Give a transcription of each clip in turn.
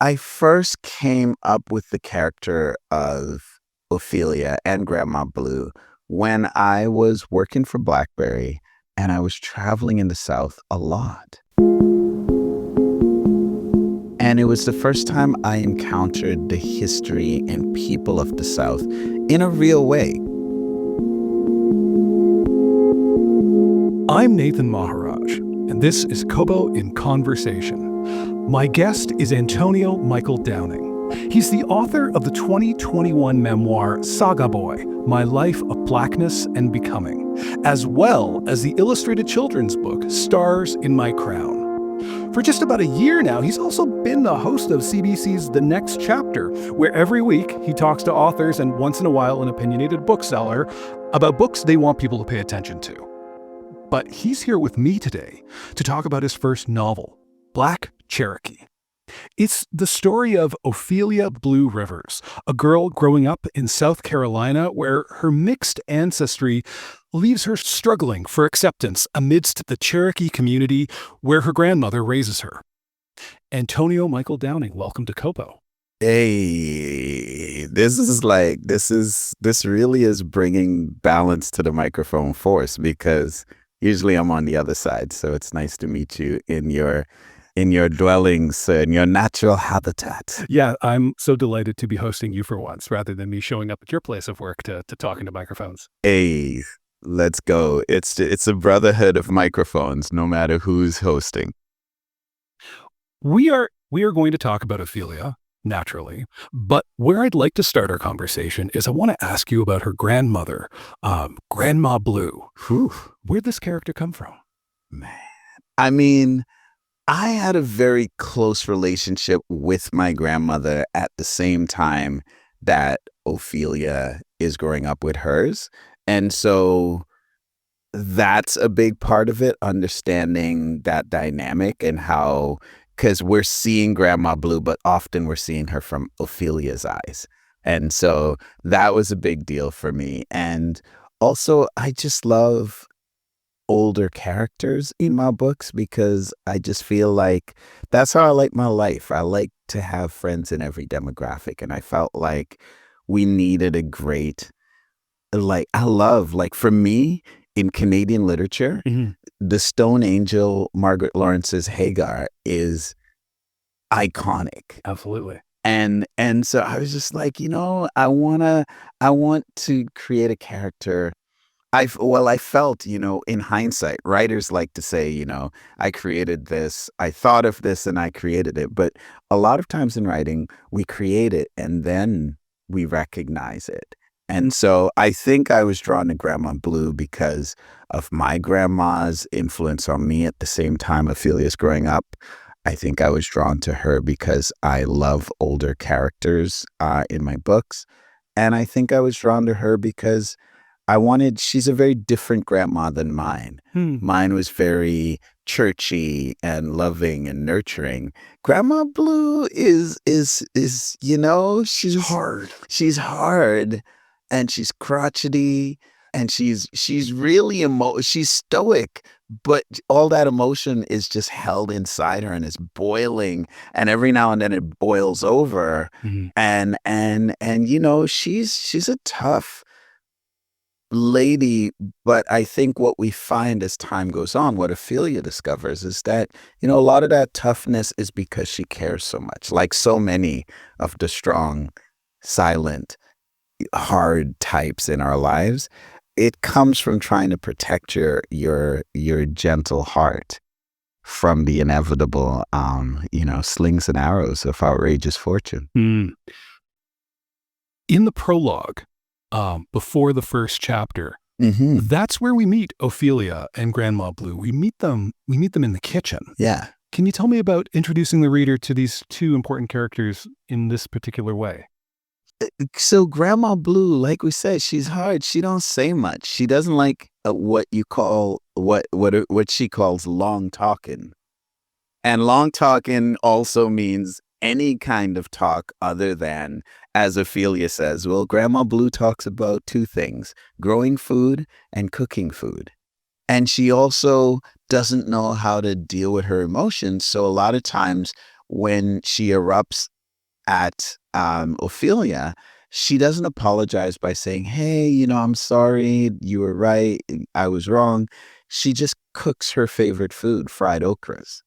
I first came up with the character of Ophelia and Grandma Blue when I was working for BlackBerry and I was traveling in the South a lot. And it was the first time I encountered the history and people of the South in a real way. I'm Nathan Maharaj, and this is Kobo in Conversation. My guest is Antonio Michael Downing. He's the author of the 2021 memoir Saga Boy, My Life of Blackness and Becoming, as well as the illustrated children's book Stars in My Crown. For just about a year now, he's also been the host of CBC's The Next Chapter, where every week he talks to authors and once in a while an opinionated bookseller about books they want people to pay attention to. But he's here with me today to talk about his first novel, Black Cherokee. It's the story of Ophelia Blue Rivers, a girl growing up in South Carolina where her mixed ancestry leaves her struggling for acceptance amidst the Cherokee community where her grandmother raises her. Antonio Michael Downing, welcome to Kobo. Hey, this really is bringing balance to the microphone force because usually I'm on the other side. So it's nice to meet you in your dwellings, in your natural habitat. Yeah, I'm so delighted to be hosting you for once rather than me showing up at your place of work to talk into microphones. Hey, let's go. It's a brotherhood of microphones, no matter who's hosting. We are going to talk about Ophelia, naturally, but where I'd like to start our conversation is I want to ask you about her grandmother, Grandma Blue. Whew. Where'd this character come from? Man, I mean, I had a very close relationship with my grandmother at the same time that Ophelia is growing up with hers. And so that's a big part of it, understanding that dynamic and how, because we're seeing Grandma Blue, but often we're seeing her from Ophelia's eyes. And so that was a big deal for me. And also, I just love older characters in my books because I just feel like that's how I like my life. I like to have friends in every demographic. And I felt like we needed a great, for me, in Canadian literature, the Stone Angel, Margaret Lawrence's Hagar, is iconic. Absolutely. And so I was just like, I want to create a character. I felt, in hindsight, writers like to say, I created this, I thought of this and I created it. But a lot of times in writing, we create it and then we recognize it. And so I think I was drawn to Grandma Blue because of my grandma's influence on me at the same time Ophelia's growing up. I think I was drawn to her because I love older characters in my books. And I think I was drawn to her because she's a very different grandma than mine. Mine was very churchy and loving and nurturing. Grandma Blue is she's hard. She's hard and she's crotchety and she's really she's stoic, but all that emotion is just held inside her and is boiling, and every now and then it boils over. And she's a tough lady, but I think what we find as time goes on, what Ophelia discovers is that, a lot of that toughness is because she cares so much. Like so many of the strong, silent, hard types in our lives, it comes from trying to protect your gentle heart from the inevitable, slings and arrows of outrageous fortune. In the prologue, before the first chapter, that's where we meet Ophelia and Grandma Blue. We meet them in the kitchen. Yeah. Can you tell me about introducing the reader to these two important characters in this particular way? So Grandma Blue, like we said, she's hard. She don't say much. She doesn't like what she calls long talking. And long talking also means any kind of talk other than, as Ophelia says, well, Grandma Blue talks about two things, growing food and cooking food. And she also doesn't know how to deal with her emotions. So a lot of times when she erupts at Ophelia, she doesn't apologize by saying, "Hey, I'm sorry. You were right. I was wrong." She just cooks her favorite food, fried okras.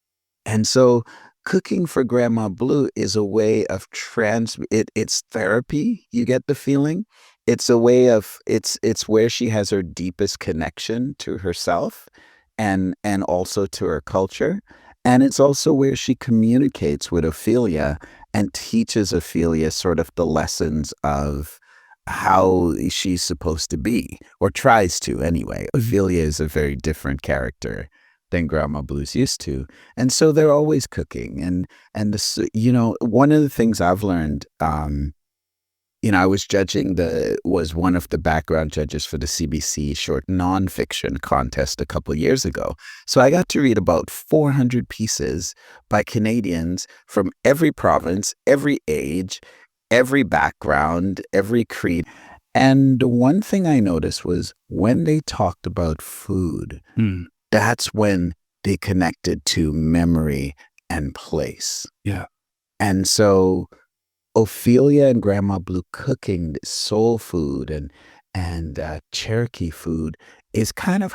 And so cooking for Grandma Blue is a way of it's therapy, you get the feeling? It's a way of it's where she has her deepest connection to herself and also to her culture. And it's also where she communicates with Ophelia and teaches Ophelia sort of the lessons of how she's supposed to be, or tries to anyway. Ophelia is a very different character than Grandma Blue's used to. And so they're always cooking. And this, one of the things I've learned, I was was one of the background judges for the CBC short nonfiction contest a couple of years ago. So I got to read about 400 pieces by Canadians from every province, every age, every background, every creed. And the one thing I noticed was when they talked about food, that's when they connected to memory and place. Yeah. And so Ophelia and Grandma Blue cooking this soul food and Cherokee food is kind of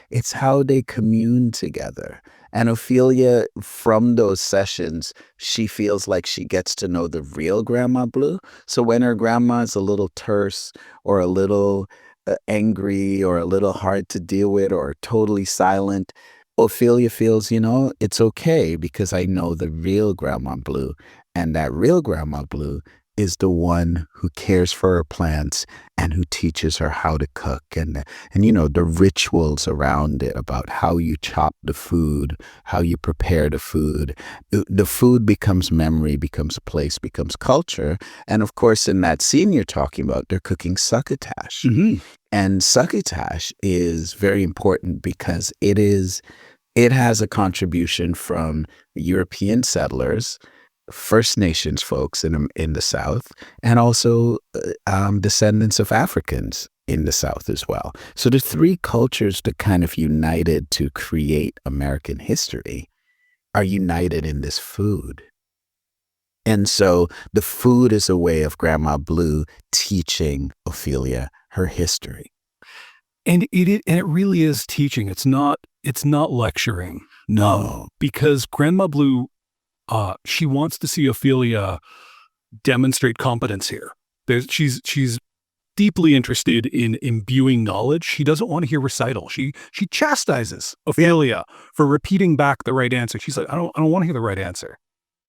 it's how they commune together. And Ophelia, from those sessions, she feels like she gets to know the real Grandma Blue. So when her grandma is a little terse or a little angry or a little hard to deal with or totally silent, Ophelia feels, it's okay because I know the real Grandma Blue. And that real Grandma Blue is the one who cares for her plants and who teaches her how to cook and the rituals around it about how you chop the food, how you prepare the food. The food becomes memory, becomes place, becomes culture. And of course, in that scene you're talking about, they're cooking succotash. And succotash is very important because it has a contribution from European settlers, First Nations folks in the South, and also descendants of Africans in the South as well. So the three cultures that kind of united to create American history are united in this food. And so the food is a way of Grandma Blue teaching Ophelia her history. And it really is teaching. It's not lecturing. No. Because Grandma Blue, she wants to see Ophelia demonstrate competence here. She's deeply interested in imbuing knowledge. She doesn't want to hear recital. She chastises Ophelia for repeating back the right answer. She's like, I don't want to hear the right answer.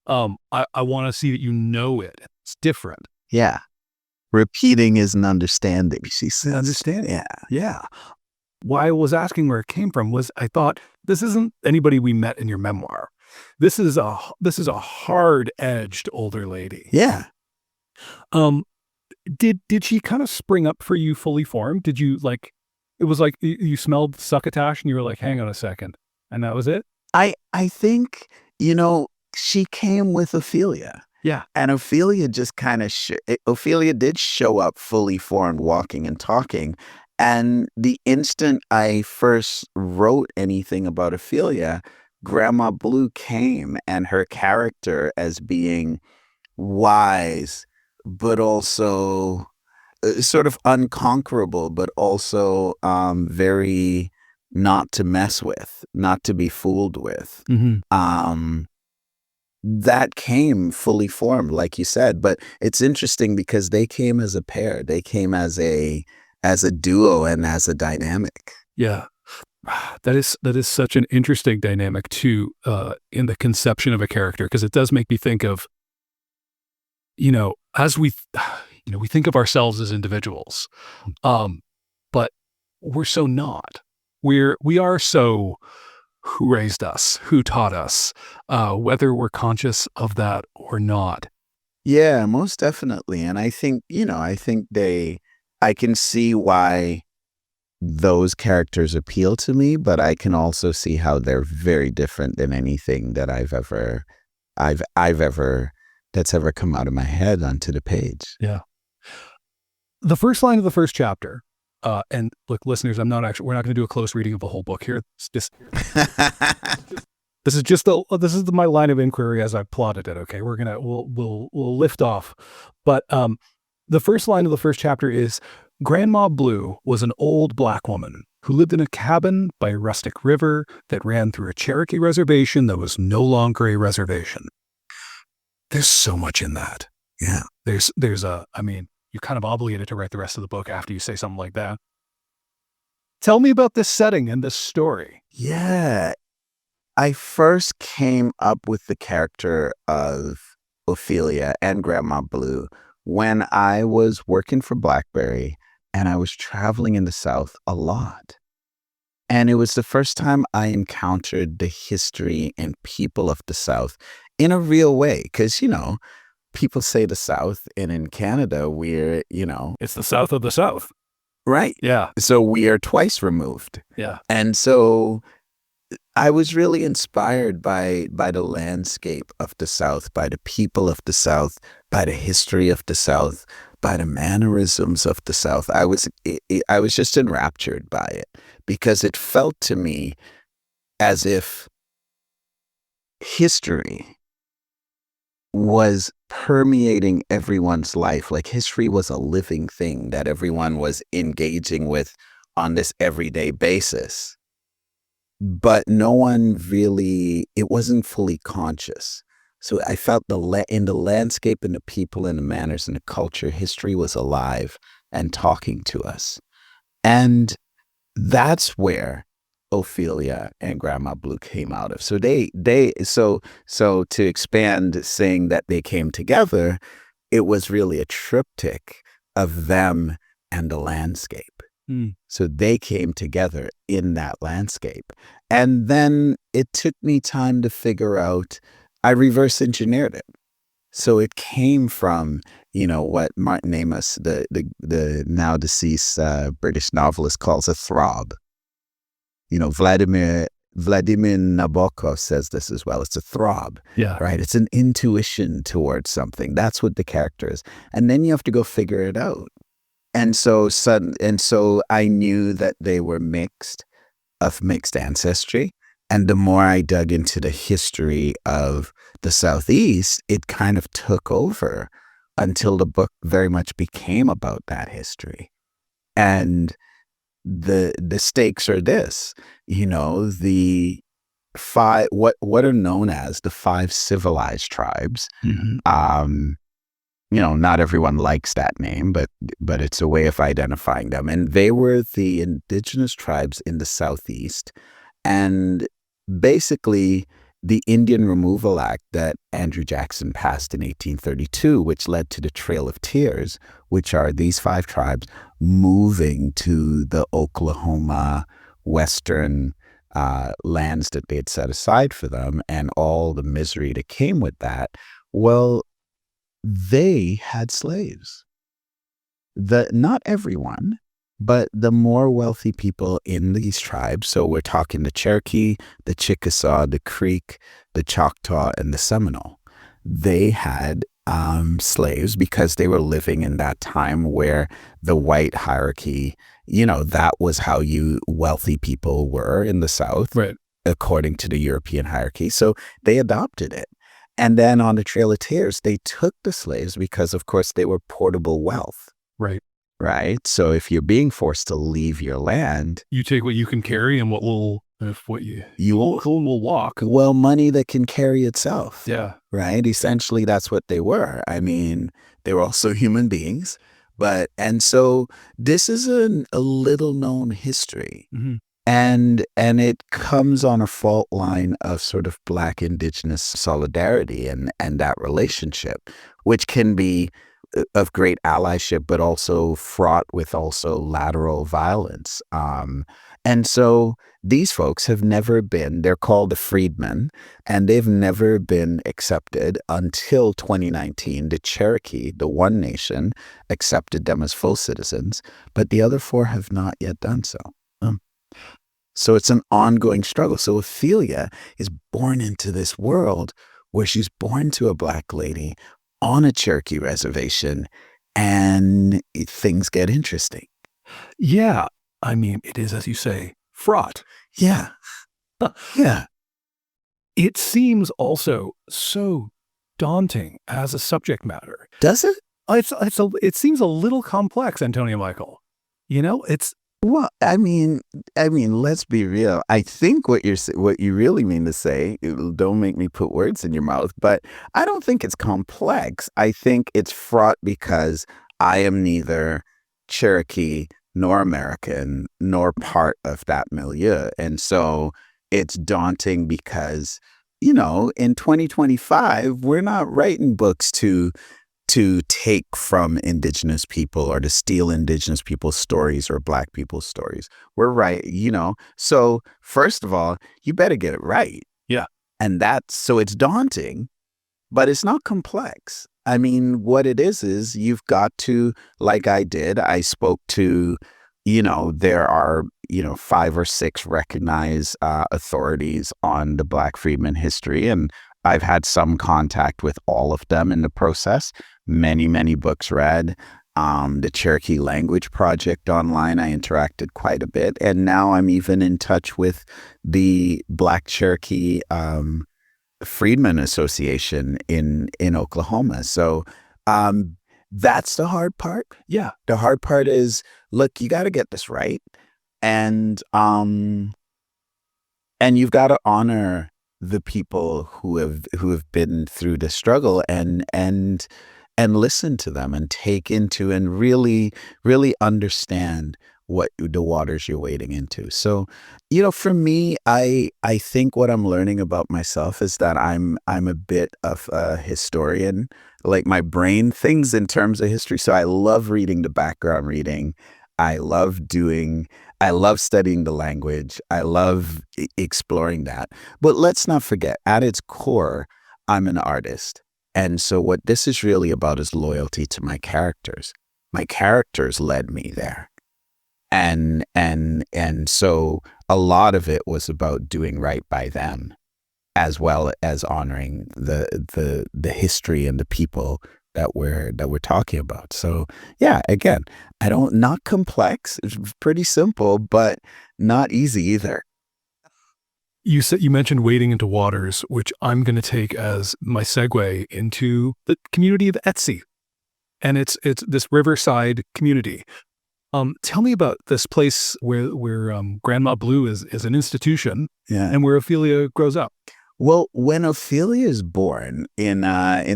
I want to see that you know it. It's different. Yeah. Repeating is an understanding, she says. Understanding. Yeah. Yeah. Why I was asking where it came from was I thought, this isn't anybody we met in your memoir. This is a hard-edged older lady. Yeah. Did she kind of spring up for you fully formed? Did you it was like you smelled succotash and you were like, hang on a second, and that was it? I think, she came with Ophelia. Yeah. And Ophelia just kind of Ophelia did show up fully formed, walking and talking. And the instant I first wrote anything about Ophelia, Grandma Blue came, and her character as being wise, but also sort of unconquerable, but also very not to mess with, not to be fooled with. That came fully formed, like you said. But it's interesting because they came as a pair. They came as a duo and as a dynamic. Yeah. That is such an interesting dynamic too, in the conception of a character, because it does make me think of, as we think of ourselves as individuals, but we're so not. We are so who raised us, who taught us, whether we're conscious of that or not. Yeah, most definitely. And I think, I can see why those characters appeal to me, but I can also see how they're very different than anything that I've ever that's ever come out of my head onto the page. Yeah. The first line of the first chapter, and look, listeners, we're not going to do a close reading of the whole book here. It's just my line of inquiry as I plotted it. Okay, we'll lift off, but the first line of the first chapter is Grandma Blue was an old black woman who lived in a cabin by a rustic river that ran through a Cherokee reservation that was no longer a reservation. There's so much in that. Yeah. I mean, you're kind of obligated to write the rest of the book after you say something like that. Tell me about this setting and this story. Yeah. I first came up with the character of Ophelia and Grandma Blue when I was working for BlackBerry and I was traveling in the South a lot. And it was the first time I encountered the history and people of the South in a real way. Because, people say the South, and in Canada, It's the South of the South. right. Yeah. So we are twice removed. Yeah. And so I was really inspired by the landscape of the South, by the people of the South, by the history of the South, by the mannerisms of the South. I was just enraptured by it because it felt to me as if history was permeating everyone's life. Like history was a living thing that everyone was engaging with on this everyday basis. But no one really, it wasn't fully conscious. So I felt in the landscape and the people and the manners and the culture, history was alive and talking to us. And that's where Ophelia and Grandma Blue came out of. So so to expand saying that they came together, it was really a triptych of them and the landscape. So they came together in that landscape. And then it took me time to figure out, I reverse engineered it. So it came from, what Martin Amis, the now deceased British novelist, calls a throb. Vladimir Nabokov says this as well. It's a throb, Yeah. right? It's an intuition towards something. That's what the character is. And then you have to go figure it out. And so I knew that they were mixed ancestry. And the more I dug into the history of the Southeast, it kind of took over until the book very much became about that history. And the stakes are this, the five, what are known as the 5 civilized tribes. Mm-hmm. Not everyone likes that name, but it's a way of identifying them. And they were the indigenous tribes in the Southeast. And basically, the Indian Removal Act that Andrew Jackson passed in 1832, which led to the Trail of Tears, which are these 5 tribes moving to the Oklahoma western lands that they had set aside for them, and all the misery that came with that. Well, they had slaves. Not everyone, but the more wealthy people in these tribes, so we're talking the Cherokee, the Chickasaw, the Creek, the Choctaw, and the Seminole, they had slaves because they were living in that time where the white hierarchy, that was how wealthy people were in the South, Right. according to the European hierarchy. So they adopted it. And then on the Trail of Tears, they took the slaves because, of course, they were portable wealth. Right. Right. So if you're being forced to leave your land, You take what you can carry and what will walk. Well, money that can carry itself. Yeah. Right. Essentially, that's what they were. I mean, they were also human beings. And so this is a little known history. Mm-hmm. And it comes on a fault line of sort of Black Indigenous solidarity and that relationship, which can be of great allyship, but also fraught with also lateral violence. And so these folks have never been, they're called the freedmen, and they've never been accepted until 2019. The Cherokee, the one nation, accepted them as full citizens, but the other 4 have not yet done so. So it's an ongoing struggle. So Ophelia is born into this world where she's born to a Black lady on a Cherokee reservation, and things get interesting. Yeah. I mean, it is, as you say, fraught. Yeah. Yeah. It seems also so daunting as a subject matter. Does it? It seems a little complex, Antonio Michael. You know, it's Well, I mean, let's be real. I think what you really mean to say, don't make me put words in your mouth, but I don't think it's complex. I think it's fraught because I am neither Cherokee nor American nor part of that milieu. And so it's daunting because, in 2025, we're not writing books to take from indigenous people or to steal indigenous people's stories or black people's stories. We're right. So first of all, you better get it right. yeah. And that's so it's daunting, but it's not complex. I mean, what it is you've got to, like I did, I spoke to, there are, five or six recognized authorities on the Black Freedmen history. And I've had some contact with all of them in the process, many, many books read. The Cherokee Language Project online, I interacted quite a bit. And now I'm even in touch with the Black Cherokee Freedmen Association in Oklahoma. So um, that's the hard part. Yeah. The hard part is, look, you got to get this right, and you've got to honor the people who have been through the struggle, and listen to them and take into and really really understand what the waters you're wading into. So, for me, I think what I'm learning about myself is that I'm a bit of a historian. Like, my brain thinks in terms of history. So I love reading the background reading. I love doing I love studying the language. I love exploring that. But let's not forget, at its core, I'm an artist. And so what this is really about is loyalty to my characters. My characters led me there. And so a lot of it was about doing right by them, as well as honoring the history and the people that we're talking about. So yeah, again, I don't not complex. It's pretty simple, but not easy either. You mentioned wading into waters, which I'm going to take as my segue into the community of Etsy, and it's this riverside community. Tell me about this place where Grandma Blue is an institution, Yeah. and where Ophelia grows up. Well, when Ophelia is born in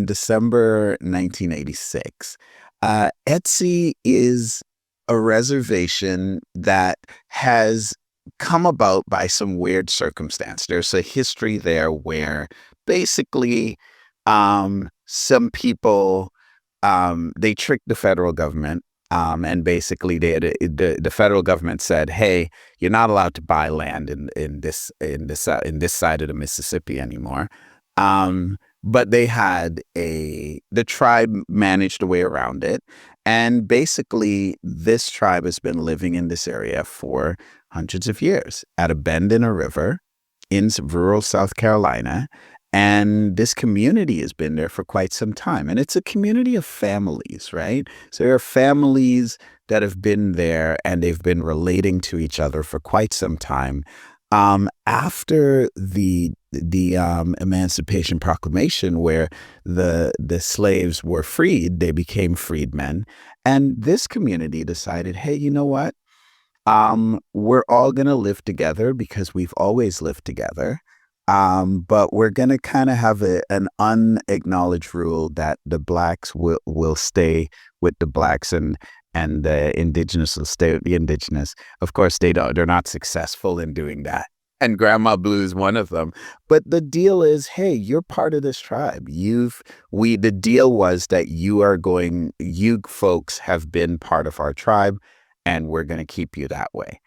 December 1986, Etsy is a reservation that has come about by some weird circumstance. There's a history there where basically some people they tricked the federal government. And basically, the federal government said, "Hey, you're not allowed to buy land in this side of the Mississippi anymore." But the tribe managed a way around it, and basically, this tribe has been living in this area for hundreds of years at a bend in a river in rural South Carolina. And this community has been there for quite some time. And it's a community of families, right? So there are families that have been there and they've been relating to each other for quite some time. After the Emancipation Proclamation, where the slaves were freed, they became freedmen. And this community decided, hey, you know what? We're all going to live together because we've always lived together. But we're going to kind of have an unacknowledged rule that the blacks will stay with the blacks, and the indigenous will stay with the indigenous. Of course, they're not successful in doing that. And Grandma Blue is one of them. But the deal is, hey, you're part of this tribe. The deal was that you folks have been part of our tribe, and we're going to keep you that way.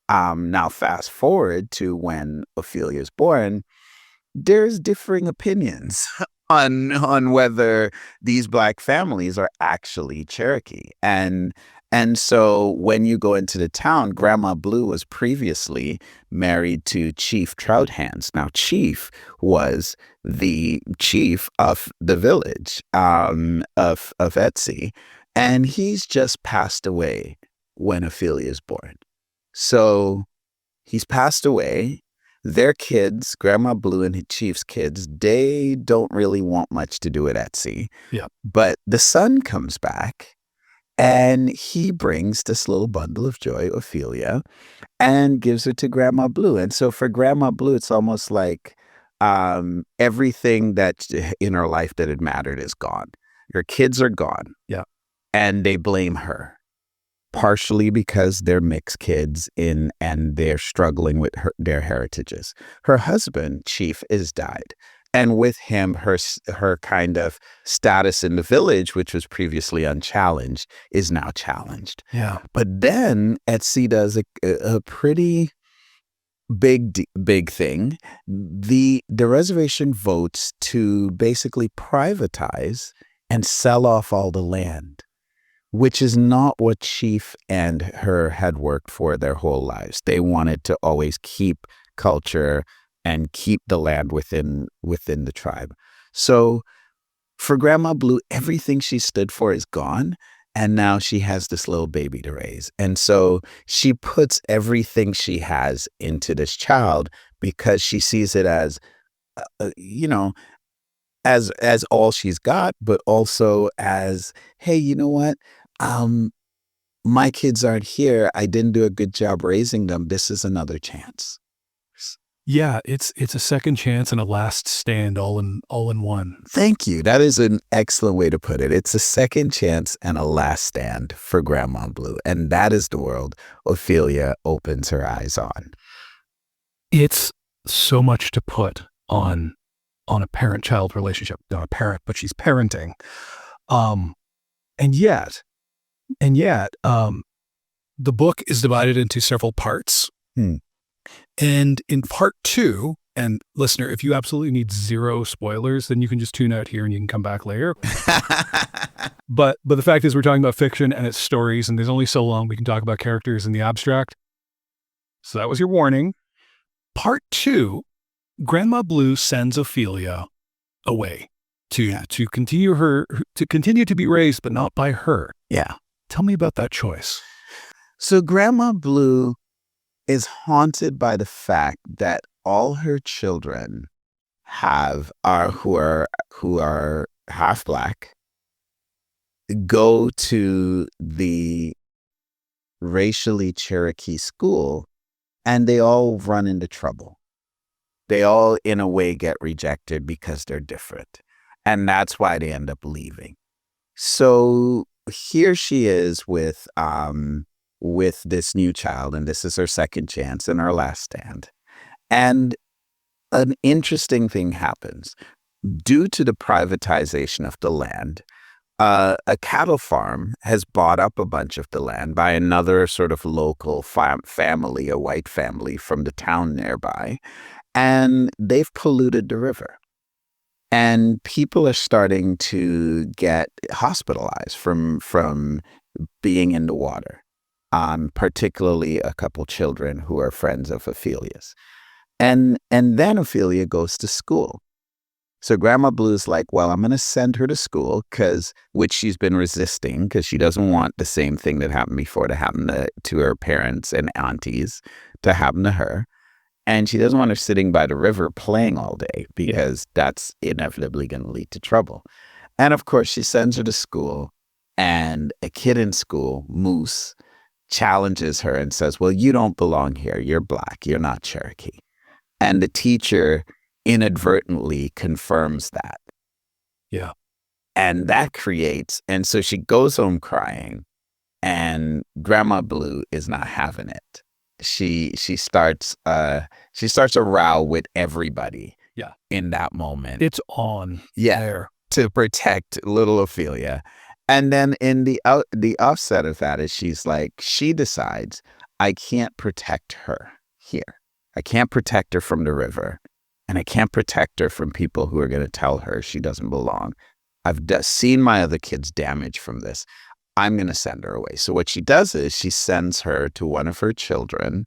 Now, fast forward to when Ophelia is born, there's differing opinions on whether these black families are actually Cherokee. And so when you go into the town, Grandma Blue was previously married to Chief Trout Hands. Now, Chief was the chief of the village of Etsy, and he's just passed away when Ophelia is born. So he's passed away. their kids, Grandma Blue and Chief's kids, they don't really want much to do with Etsy. Yeah. But the son comes back and he brings this little bundle of joy, Ophelia, and gives it to Grandma Blue. And so for Grandma Blue, it's almost like everything that in her life that had mattered is gone. Her kids are gone. Yeah. And they blame her, partially because they're mixed kids and they're struggling with their heritages. Her husband, Chief, is died. And with him, her kind of status in the village, which was previously unchallenged, is now challenged. Yeah. But then Etsy does a pretty big thing. The reservation votes to basically privatize and sell off all the land, which is not what Chief and her had worked for their whole lives. They wanted to always keep culture and keep the land within the tribe. So for Grandma Blue, everything she stood for is gone. And now she has this little baby to raise. And so she puts everything she has into this child because she sees it as, as all she's got, but also as, hey, you know what? My kids aren't here. I didn't do a good job raising them. This is another chance. Yeah, it's a second chance and a last stand all in one. Thank you. That is an excellent way to put it. It's a second chance and a last stand for Grandma Blue. And that is the world Ophelia opens her eyes on. It's so much to put on a parent-child relationship. Not a parent, but she's parenting. And yet, the book is divided into several parts. And in part 2, and listener, if you absolutely need zero spoilers, then you can just tune out here and you can come back later. But the fact is we're talking about fiction and it's stories, and there's only so long we can talk about characters in the abstract. So that was your warning. Part 2, Grandma Blue sends Ophelia away to continue to be raised, but not by her. Yeah. Tell me about that choice. So Grandma Blue is haunted by the fact that all her children who are half Black go to the racially Cherokee school, and they all run into trouble. They all, in a way, get rejected because they're different. And that's why they end up leaving. So here she is with this new child, and this is her second chance and her last stand. And an interesting thing happens. Due to the privatization of the land, a cattle farm has bought up a bunch of the land by another sort of local family, a white family from the town nearby, and they've polluted the river. And people are starting to get hospitalized from being in the water, particularly a couple children who are friends of Ophelia's. And then Ophelia goes to school. So Grandma Blue's like, well, I'm going to send her to school, which she's been resisting because she doesn't want the same thing that happened before to happen to her parents and aunties to happen to her. And she doesn't want her sitting by the river playing all day because that's inevitably going to lead to trouble. And of course, she sends her to school, and a kid in school, Moose, challenges her and says, well, you don't belong here. You're Black. You're not Cherokee. And the teacher inadvertently confirms that. Yeah. And that and so she goes home crying, and Grandma Blue is not having it. She starts a row with everybody. Yeah. In that moment. It's on there to protect little Ophelia. And then in the offset of that is she decides, I can't protect her here. I can't protect her from the river, and I can't protect her from people who are going to tell her she doesn't belong. I've seen my other kids damaged from this. I'm going to send her away. So what she does is she sends her to one of her children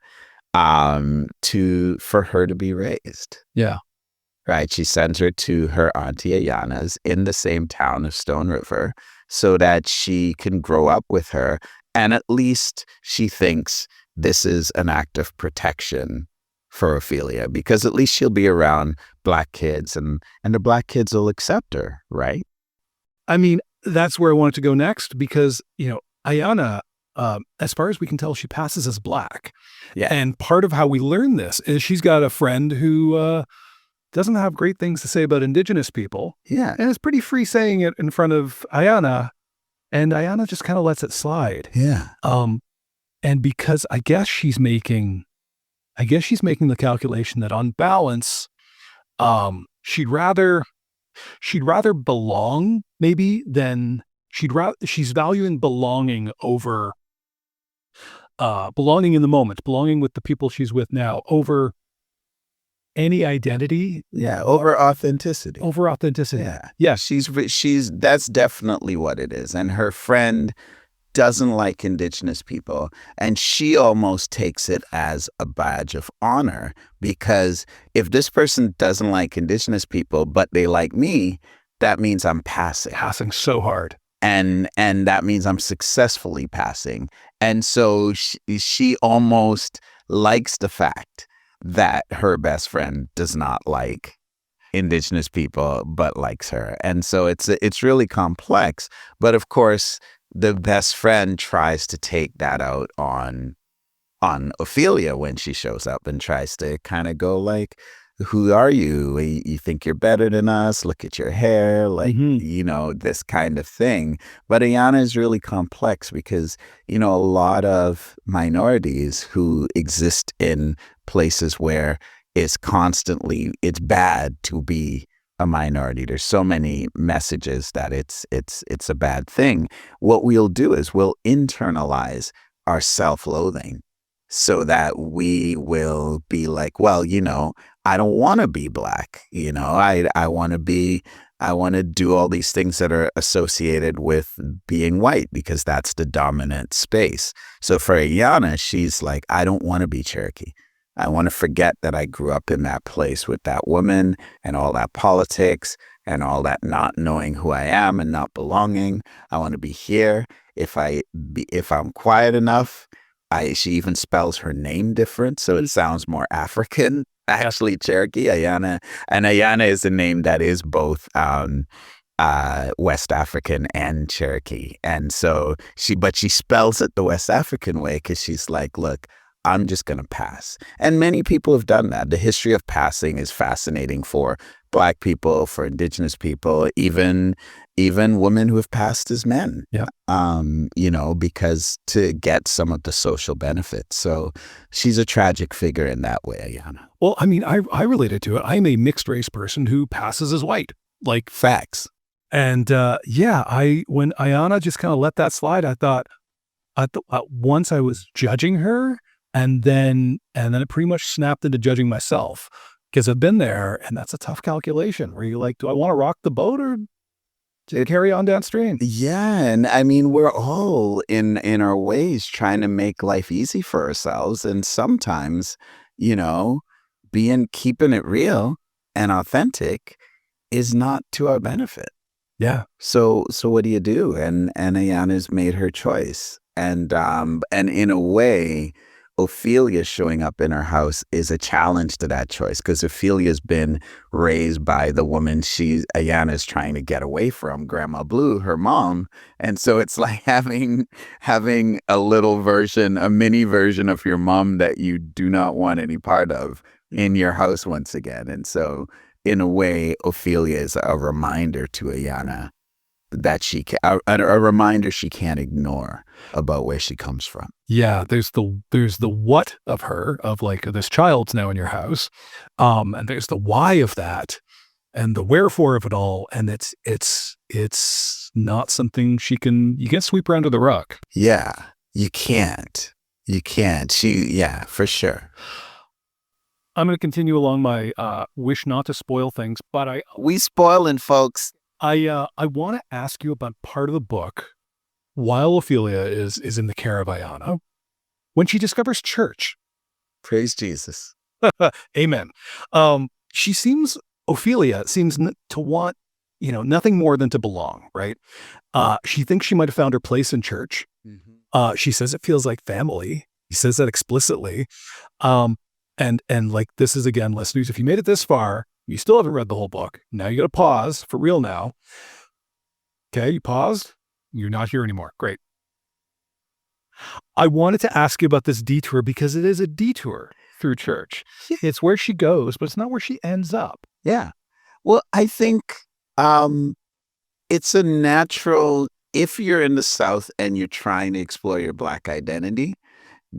for her to be raised. Yeah. Right. She sends her to her auntie Ayana's in the same town of Stone River so that she can grow up with her. And at least she thinks this is an act of protection for Ophelia because at least she'll be around black kids and the black kids will accept her, right? I mean, that's where I wanted to go next because, Ayana, as far as we can tell, she passes as black. Yeah. And part of how we learn this is she's got a friend who doesn't have great things to say about indigenous people Yeah. and is pretty free saying it in front of Ayana. And Ayana just kind of lets it slide. Yeah. And because I guess she's making the calculation that on balance, she'd rather belong maybe than she's valuing belonging over belonging in the moment, belonging with the people she's with now over any identity, Yeah. Over authenticity. over authenticity. Yeah. Yes. She's that's definitely what it is. And her friend doesn't like indigenous people. And she almost takes it as a badge of honor because if this person doesn't like indigenous people, but they like me, that means I'm passing. Passing so hard. And that means I'm successfully passing. And so she almost likes the fact that her best friend does not like indigenous people but likes her. And so it's really complex. But of course, the best friend tries to take that out on Ophelia when she shows up and tries to kind of go like, who are you? You think you're better than us? Look at your hair, like, this kind of thing. But Ayana is really complex because, a lot of minorities who exist in places where it's bad to be a minority. There's so many messages that it's a bad thing. What we'll do is we'll internalize our self-loathing so that we will be like, well, I don't want to be black. I want to do all these things that are associated with being white because that's the dominant space. So for Ayana, she's like, I don't want to be Cherokee. I want to forget that I grew up in that place with that woman and all that politics and all that not knowing who I am and not belonging. I want to be here. If I'm quiet enough, she even spells her name different, so it sounds more African. Actually, Cherokee, Ayana, and Ayana is a name that is both West African and Cherokee, and so she spells it the West African way because she's like, look, I'm just going to pass. And many people have done that. The history of passing is fascinating for Black people, for Indigenous people, even women who have passed as men. Yeah. Because to get some of the social benefits. So she's a tragic figure in that way, Ayana. Well, I mean, I related to it. I'm a mixed race person who passes as white. Like Facts. And when Ayana just kind of let that slide, I thought once I was judging her, and then it pretty much snapped into judging myself because I've been there, and that's a tough calculation where you're like, do I want to rock the boat or to carry on downstream? Yeah, and I mean, we're all in our ways trying to make life easy for ourselves, and sometimes, keeping it real and authentic is not to our benefit. Yeah. So what do you do? And Ayana's made her choice, and in a way, Ophelia showing up in her house is a challenge to that choice because Ophelia's been raised by the woman Ayana's trying to get away from, Grandma Blue, her mom. And so it's like having a little version, a mini version of your mom that you do not want any part of in your house once again. And so in a way, Ophelia is a reminder to Ayana that a reminder she can't ignore about where she comes from. Yeah, there's the what of her, of like, this child's now in your house, and there's the why of that, and the wherefore of it all, and it's not something you can't sweep her under the rug. Yeah, you can't. For sure. I'm going to continue along my wish not to spoil things, but we spoiling, folks. I want to ask you about part of the book while Ophelia is in the care of Ayana, when she discovers church. Praise Jesus. Amen. Ophelia seems to want, nothing more than to belong, right? She thinks she might have found her place in church. Mm-hmm. She says it feels like family. He says that explicitly. And like, this is, again, listeners, if you made it this far, you still haven't read the whole book. Now you got to pause for real now. Okay, you paused. You're not here anymore. Great. I wanted to ask you about this detour because it is a detour through church. It's where she goes, but it's not where she ends up. Yeah. Well, I think um, it's a natural, if you're in the South and you're trying to explore your Black identity,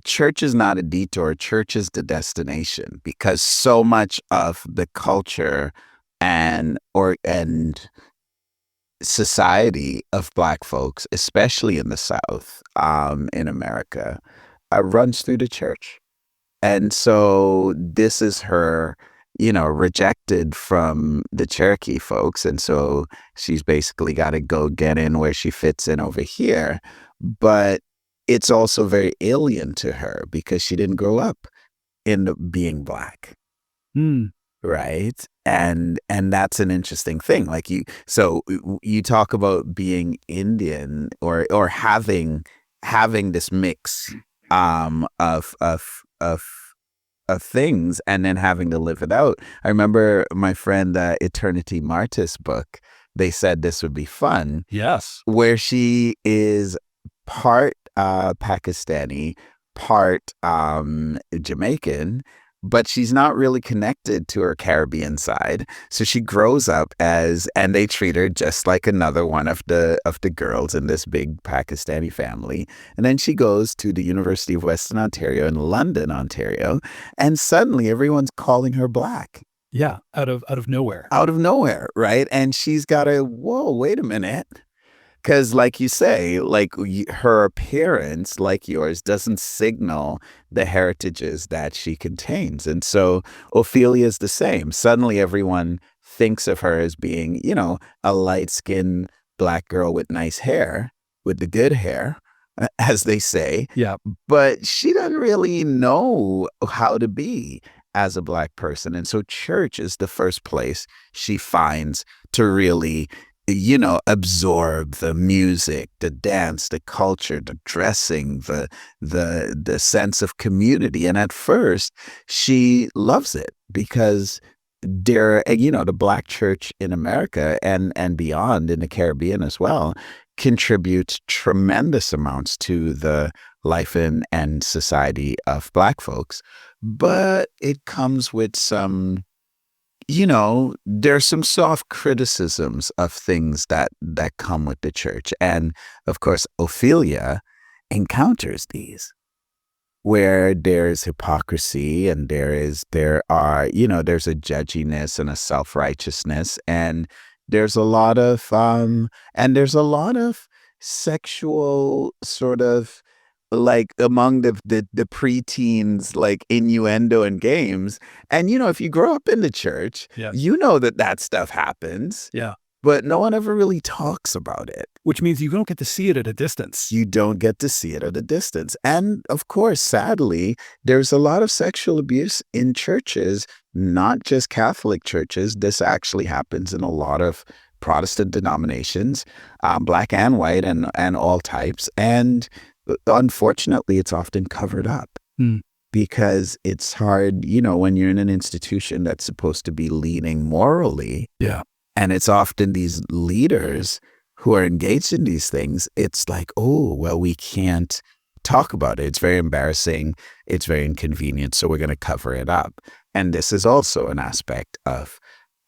church is not a detour. Church is the destination because so much of the culture and society of Black folks, especially in the South, in America, runs through the church. And so this is her, rejected from the Cherokee folks. And so she's basically got to go get in where she fits in over here. But it's also very alien to her because she didn't grow up in being Black. Hmm. Right. And that's an interesting thing. Like you talk about being Indian or having this mix of things and then having to live it out. I remember my friend Eternity Martis book, they said this would be fun. Yes. Where she is part Pakistani, part Jamaican, but she's not really connected to her Caribbean side. So she grows up and they treat her just like another one of the girls in this big Pakistani family. And then she goes to the University of Western Ontario in London, Ontario, and suddenly everyone's calling her Black. Yeah, out of nowhere. Out of nowhere, right? And she's got to, whoa, wait a minute. Because, like you say, her appearance, like yours, doesn't signal the heritages that she contains. And so Ophelia's the same. Suddenly, everyone thinks of her as being, a light-skinned Black girl with nice hair, with the good hair, as they say. Yeah. But she doesn't really know how to be as a Black person. And so church is the first place she finds to really absorb the music, the dance, the culture, the dressing, the sense of community. And at first, she loves it because the Black church in America and beyond in the Caribbean as well contributes tremendous amounts to the life and society of Black folks. But it comes with some there's some soft criticisms of things that come with the church. And of course, Ophelia encounters these where there's hypocrisy and there's a judginess and a self-righteousness. And there's a lot of sexual sort of like among the preteens, like innuendo and games. And, if you grow up in the church, Yes. you know that stuff happens. Yeah. But no one ever really talks about it. Which means you don't get to see it at a distance. You don't get to see it at a distance. And of course, sadly, there's a lot of sexual abuse in churches, not just Catholic churches. This actually happens in a lot of Protestant denominations, Black and white and all types. And unfortunately, it's often covered up because it's hard, when you're in an institution that's supposed to be leading morally. Yeah. And it's often these leaders who are engaged in these things. It's like, oh, well, we can't talk about it. It's very embarrassing. It's very inconvenient. So we're going to cover it up. And this is also an aspect of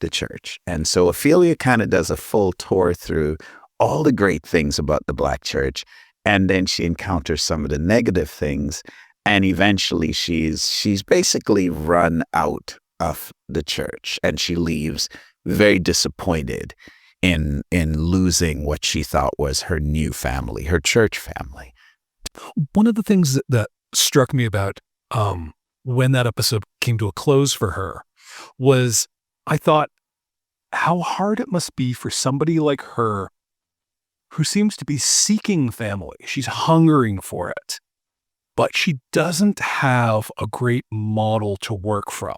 the church. And so Ophelia kind of does a full tour through all the great things about the Black church. And then she encounters some of the negative things. And eventually she's basically run out of the church. And she leaves very disappointed in losing what she thought was her new family, her church family. One of the things that struck me about when that episode came to a close for her was I thought how hard it must be for somebody like her who seems to be seeking family. She's hungering for it, but she doesn't have a great model to work from.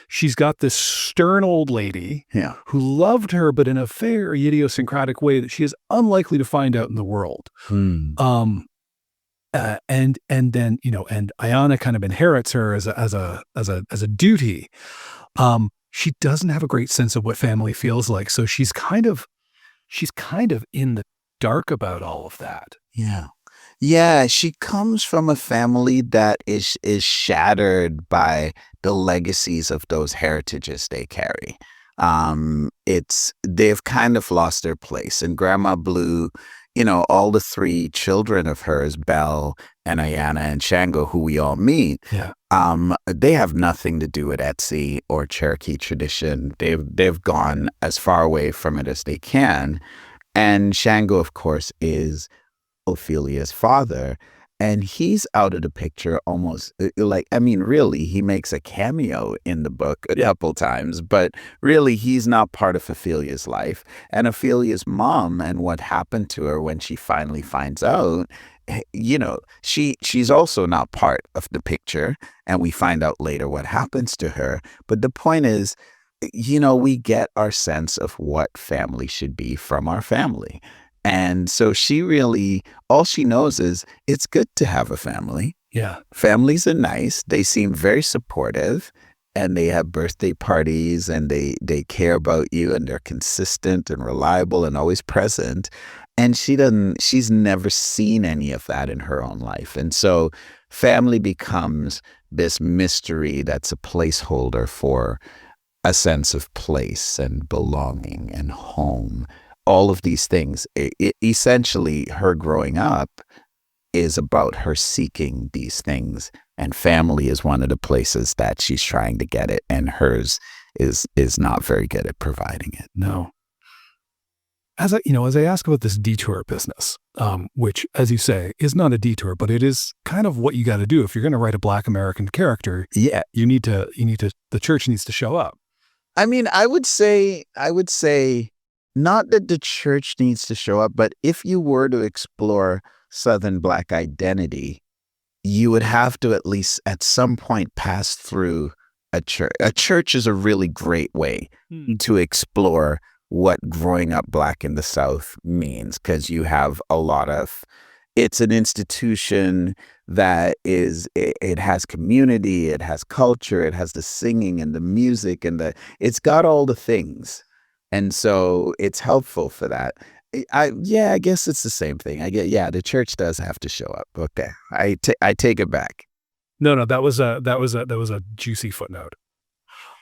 She's got this stern old lady who loved her, but in a very idiosyncratic way that she is unlikely to find out in the world. And and then and Ayana kind of inherits her as a duty. She doesn't have a great sense of what family feels like, so she's kind of in the dark about all of that. Yeah. Yeah, she comes from a family that is shattered by the legacies of those heritages they carry. It's they've kind of lost their place. And Grandma Blue, all the three children of hers, Belle and Ayana and Shango, who we all meet, Yeah. they have nothing to do with Etsy or Cherokee tradition. They've gone as far away from it as they can. And Shango, of course, is Ophelia's father, and he's out of the picture almost like, I mean, really, he makes a cameo in the book a couple times, but really, he's not part of Ophelia's life. And Ophelia's mom and what happened to her when she finally finds out, she's also not part of the picture, and we find out later what happens to her. But the point is, we get our sense of what family should be from our family. And so she really, all she knows is it's good to have a family. Yeah. Families are nice. They seem very supportive and they have birthday parties and they care about you and they're consistent and reliable and always present. And she's never seen any of that in her own life. And so family becomes this mystery that's a placeholder for a sense of place and belonging and home. All of these things, essentially, her growing up is about her seeking these things, and family is one of the places that she's trying to get it, and hers is not very good at providing it. No. As I ask about this detour business, which, as you say, is not a detour, but it is kind of what you got to do if you're going to write a Black American character. Yeah, The church needs to show up. I mean, I would say not that the church needs to show up, but if you were to explore Southern Black identity, you would have to at least at some point pass through a church. A church is a really great way to explore what growing up Black in the South means, because you have a lot of, it's an institution that it has community, it has culture, it has the singing and the music it's got all the things. And so it's helpful for that. Yeah, I guess it's the same thing. Yeah, the church does have to show up. Okay. I take it back. No, that was a juicy footnote.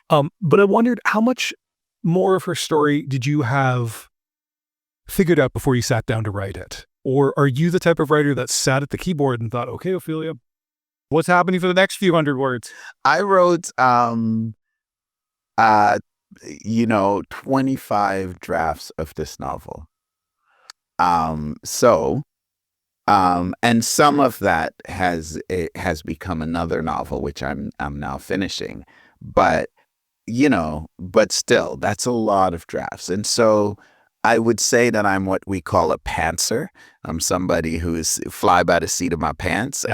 But I wondered how much more of her story did you have figured out before you sat down to write it? Or are you the type of writer that sat at the keyboard and thought, okay, Ophelia, what's happening for the next few hundred words? I wrote uh 25 drafts of this novel. So and some of that has become another novel which I'm now finishing. But but still, that's a lot of drafts. And so I would say that I'm what we call a pantser. I'm somebody who is fly by the seat of my pants.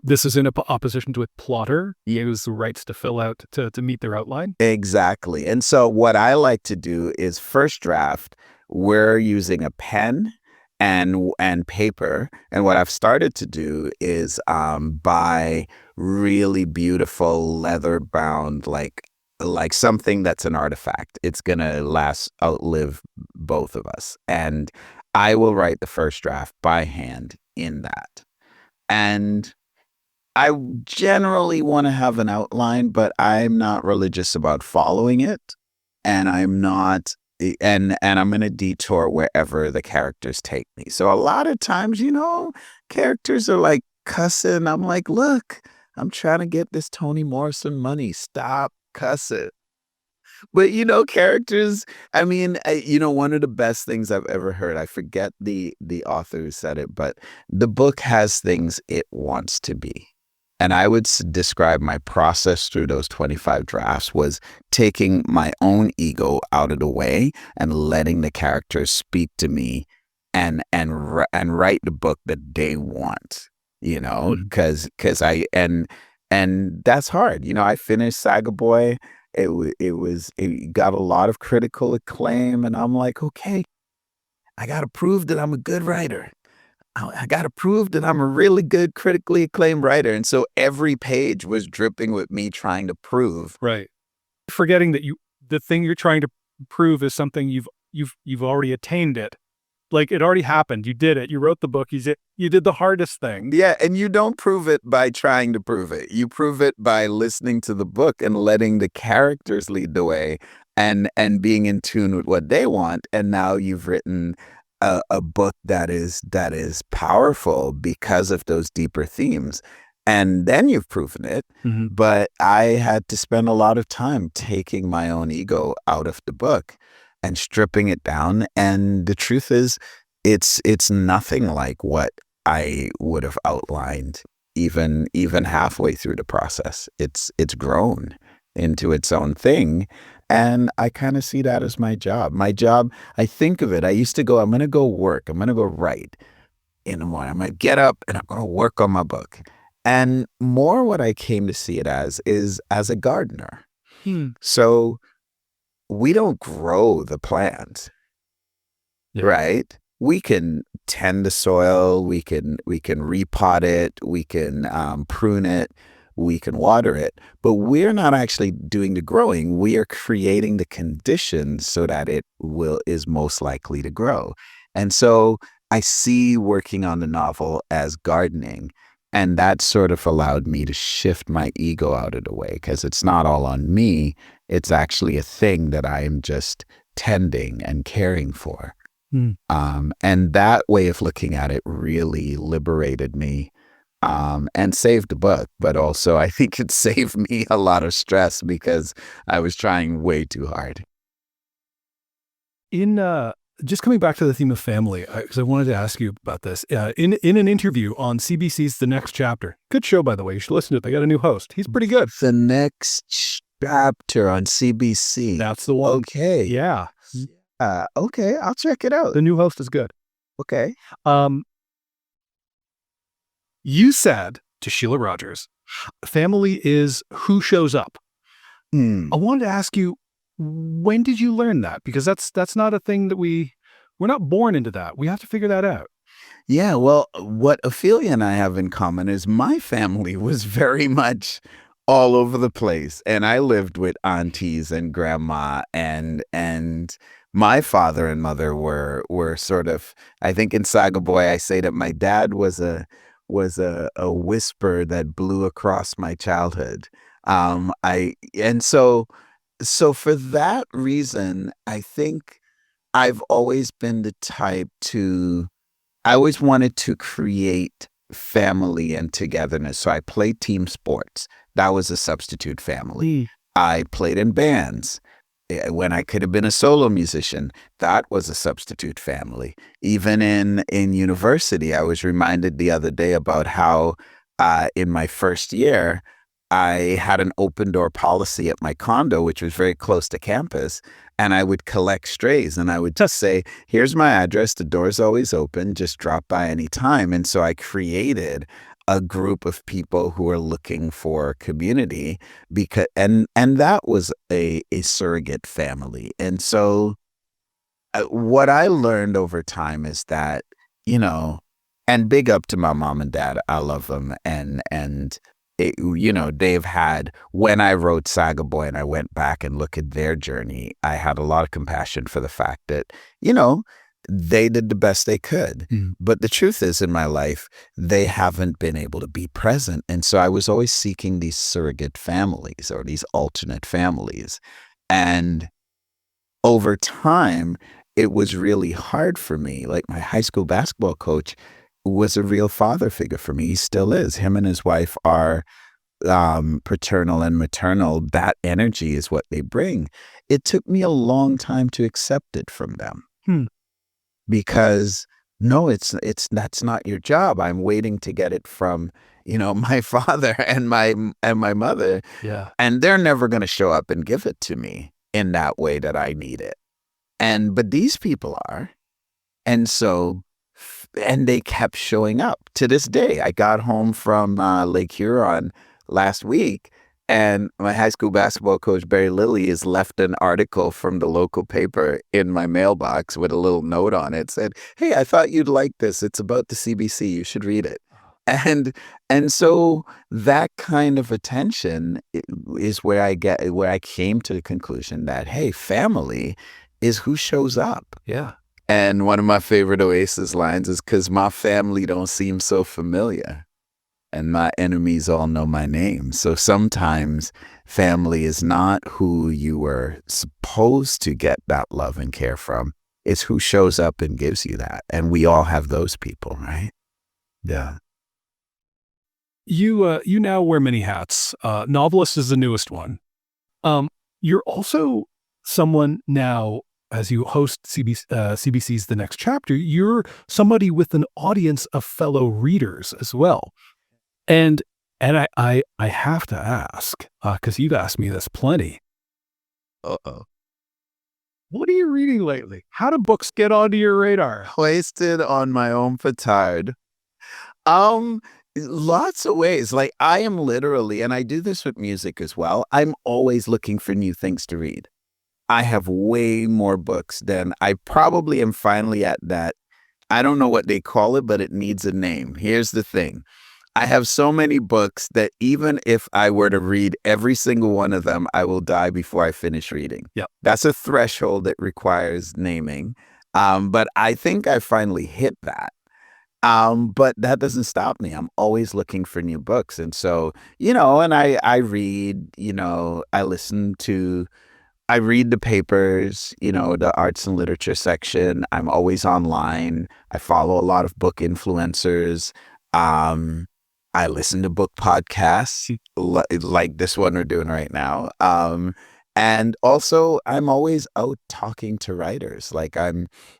This is in opposition to a plotter. He has the rights to fill out, to meet their outline. Exactly. And so what I like to do is first draft, we're using a pen and paper. And what I've started to do is buy really beautiful leather bound, like something that's an artifact. It's gonna outlive both of us. And I will write the first draft by hand in that. And I generally want to have an outline, but I'm not religious about following it. And I'm not and I'm gonna detour wherever the characters take me. So a lot of times, characters are like cussing. I'm like, look, I'm trying to get this Toni Morrison money. Stop cussing. But characters. I mean, one of the best things I've ever heard. I forget the author who said it, but the book has things it wants to be. And I would describe my process through those 25 drafts was taking my own ego out of the way and letting the characters speak to me and write the book that they want. Because that's hard. I finished Saga Boy. It got a lot of critical acclaim, and I'm like, okay, I got to prove that I'm a good writer. I got to prove that I'm a really good critically acclaimed writer. And so every page was dripping with me trying to prove. Right. Forgetting that the thing you're trying to prove is something you've already attained it. Like, it already happened. You did it. You wrote the book. You did the hardest thing. Yeah, and you don't prove it by trying to prove it. You prove it by listening to the book and letting the characters lead the way and being in tune with what they want. And now you've written a book that is powerful because of those deeper themes. And then you've proven it. Mhm. But I had to spend a lot of time taking my own ego out of the book and stripping it down. And the truth is, it's nothing like what I would have outlined even halfway through the process. It's grown into its own thing. And I kind of see that as my job. My job, I think of it, I used to go, I'm going to go work. I'm going to go write in the morning. I'm going to get up and I'm going to work on my book. And more what I came to see it as is as a gardener. Hmm. So we don't grow the plant, Yeah. right? We can tend the soil, we can repot it, we can prune it, we can water it, but we're not actually doing the growing. We are creating the conditions so that it is most likely to grow. And so I see working on the novel as gardening. And that sort of allowed me to shift my ego out of the way because it's not all on me. It's actually a thing that I am just tending and caring for. Hmm. And that way of looking at it really liberated me and saved the book. But also, I think it saved me a lot of stress because I was trying way too hard. In just coming back to the theme of family, because I wanted to ask you about this. In an interview on CBC's The Next Chapter, good show, by the way, you should listen to it. They got a new host. He's pretty good. The Next Chapter on CBC. That's the one. Okay. Yeah. Okay, I'll check it out. The new host is good. Okay. You said to Sheila Rogers, family is who shows up. I wanted to ask you, when did you learn that? Because that's not a thing that we're not born into that. We have to figure that out. Yeah, well, what Ophelia and I have in common is my family was very much all over the place, and I lived with aunties and grandma, and my father and mother were sort of. I think in Saga Boy, I say that my dad was a whisper that blew across my childhood. I and so for that reason, I think I've always been the type to. I always wanted to create family and togetherness. So I played team sports. That was a substitute family. I played in bands. When I could have been a solo musician, that was a substitute family. Even in university, I was reminded the other day about how in my first year, I had an open door policy at my condo, which was very close to campus. And I would collect strays and I would just say, here's my address. The door's always open. Just drop by anytime. And so I created a group of people who are looking for community because and that was a surrogate family. And so what I learned over time is that, and big up to my mom and dad. I love them. And they've had, when I wrote Saga Boy and I went back and looked at their journey, I had a lot of compassion for the fact that, they did the best they could. But the truth is, in my life, they haven't been able to be present. And so I was always seeking these surrogate families or these alternate families. And over time, it was really hard for me. Like my high school basketball coach was a real father figure for me. He still is. Him and his wife are paternal and maternal. That energy is what they bring. It took me a long time to accept it from them. Because no, that's not your job. I'm waiting to get it from, my father and my mother. Yeah. And they're never going to show up and give it to me in that way that I need it. But these people are. And so, and they kept showing up to this day. I got home from Lake Huron last week And my high school basketball coach, Barry Lilly, has left an article from the local paper in my mailbox with a little note on it. Said, "Hey, I thought you'd like this. It's about the CBC. You should read it." And and so that kind of attention is where I came to the conclusion that, hey, family is who shows up. Yeah. And one of my favorite Oasis lines is, "'Cause my family don't seem so familiar, and my enemies all know my name." So sometimes family is not who you were supposed to get that love and care from. It's who shows up and gives you that. And we all have those people, right? Yeah. You now wear many hats. Novelist is the newest one. You're also someone now, as you host CBC's The Next Chapter, you're somebody with an audience of fellow readers as well. And I have to ask, because you've asked me this plenty. Uh-oh. What are you reading lately? How do books get onto your radar? Hoisted on my own petard. Um, Lots of ways. Like I am literally, and I do this with music as well, I'm always looking for new things to read. I have way more books than I probably am finally at that. I don't know what they call it, but it needs a name. Here's the thing. I have so many books that even if I were to read every single one of them, I will die before I finish reading. Yep. That's a threshold that requires naming. But I think I finally hit that. But that doesn't stop me. I'm always looking for new books. And so, and I read, I read the papers, the arts and literature section. I'm always online. I follow a lot of book influencers. I listen to book podcasts like this one we're doing right now. And also I'm always out talking to writers. Like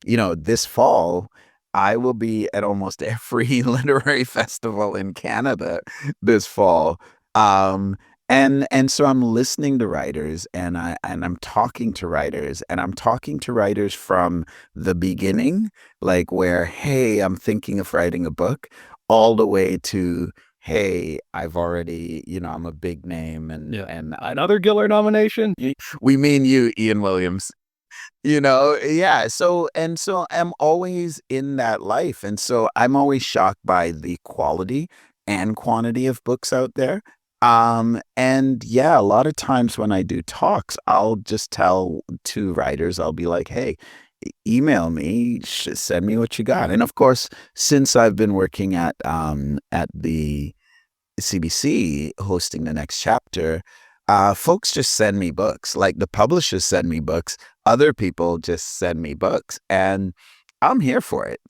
this fall, I will be at almost every literary festival in Canada this fall. And so I'm listening to writers and I'm talking to writers and I'm talking to writers from the beginning, like where, hey, I'm thinking of writing a book, all the way to, hey, I've already, I'm a big name and Another Giller nomination? we mean you, Ian Williams. Yeah. So I'm always in that life. And so I'm always shocked by the quality and quantity of books out there. And yeah, a lot of times when I do talks, I'll just tell two writers, I'll be like, hey, email me, send me what you got. And of course, since I've been working at the CBC hosting The Next Chapter, folks just send me books. Like the publishers send me books. Other people just send me books. And I'm here for it.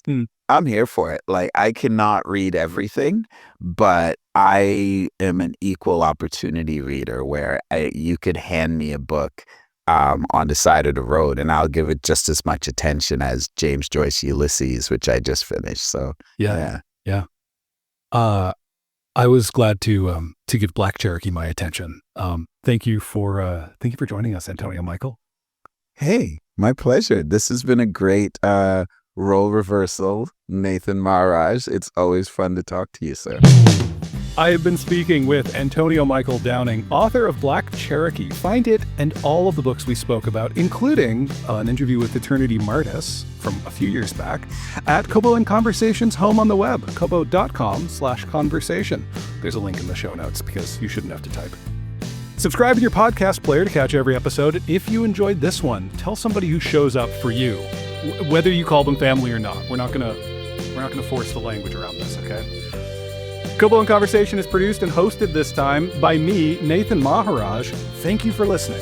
I'm here for it. Like I cannot read everything, but I am an equal opportunity reader where you could hand me a book on the side of the road and I'll give it just as much attention as James Joyce Ulysses, which I just finished. So yeah. I was glad to give Black Cherokee my attention. Thank you for joining us, Antonio Michael. Hey, my pleasure. This has been a great role reversal, Nathan Maharaj. It's always fun to talk to you, sir. I have been speaking with Antonio Michael Downing, author of Black Cherokee. Find it and all of the books we spoke about, including an interview with Eternity Martis from a few years back, at Kobo and Conversations home on the web, kobo.com/conversation. There's a link in the show notes because you shouldn't have to type. Subscribe in your podcast player to catch every episode. If you enjoyed this one, tell somebody who shows up for you, whether you call them family or not. We're not gonna force the language around this, okay? Kobo and Conversation is produced and hosted this time by me, Nathan Maharaj. Thank you for listening.